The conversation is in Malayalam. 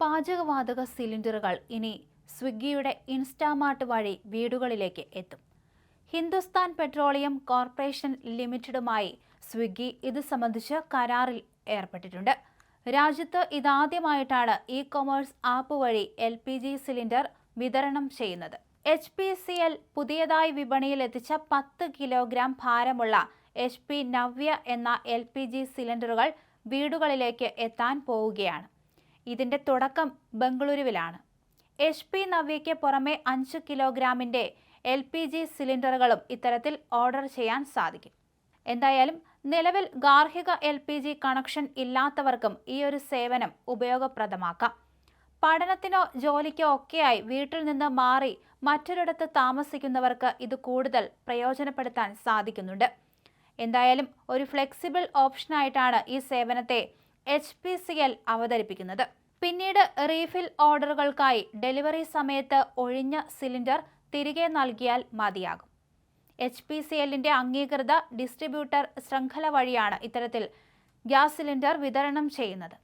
പാചകവാതക സിലിണ്ടറുകൾ ഇനി സ്വിഗ്ഗിയുടെ ഇൻസ്റ്റാമാർട്ട് വഴി വീടുകളിലേക്ക് എത്തും. ഹിന്ദുസ്ഥാൻ പെട്രോളിയം കോർപ്പറേഷൻ ലിമിറ്റഡുമായി സ്വിഗ്ഗി ഇത് സംബന്ധിച്ച് കരാറിൽ ഏർപ്പെട്ടിട്ടുണ്ട്. രാജ്യത്ത് ഇതാദ്യമായിട്ടാണ് ഇ-കൊമേഴ്സ് ആപ്പ് വഴി LPG സിലിണ്ടർ വിതരണം ചെയ്യുന്നത്. HPCL പുതിയതായി വിപണിയിൽ എത്തിച്ച 10 കിലോഗ്രാം ഭാരമുള്ള HP നവ്യ എന്ന LPG സിലിണ്ടറുകൾ വീടുകളിലേക്ക് എത്താൻ പോവുകയാണ്. ഇതിന്റെ തുടക്കം ബംഗളൂരുവിലാണ്. HP നവ്യയ്ക്ക് പുറമെ 5 കിലോഗ്രാമിന്റെ LPG സിലിണ്ടറുകളും ഇത്തരത്തിൽ ഓർഡർ ചെയ്യാൻ സാധിക്കും. എന്തായാലും നിലവിൽ ഗാർഹിക LPG കണക്ഷൻ ഇല്ലാത്തവർക്കും ഈ ഒരു സേവനം ഉപയോഗപ്രദമാക്കാം. പഠനത്തിനോ ജോലിക്കോ ഒക്കെയായി വീട്ടിൽ നിന്ന് മാറി മറ്റൊരിടത്ത് താമസിക്കുന്നവർക്ക് ഇത് കൂടുതൽ പ്രയോജനപ്പെടുത്താൻ സാധിക്കുന്നുണ്ട്. എന്തായാലും ഒരു ഫ്ലെക്സിബിൾ ഓപ്ഷനായിട്ടാണ് ഈ സേവനത്തെ HPCL അവതരിപ്പിക്കുന്നത്. പിന്നീട് റീഫിൽ ഓർഡറുകൾക്കായി ഡെലിവറി സമയത്ത് ഒഴിഞ്ഞ സിലിണ്ടർ തിരികെ നൽകിയാൽ മതിയാകും. HPCLന്റെ അംഗീകൃത ഡിസ്ട്രിബ്യൂട്ടർ ശൃംഖല വഴിയാണ് ഇത്തരത്തിൽ ഗ്യാസ് സിലിണ്ടർ വിതരണം ചെയ്യുന്നത്.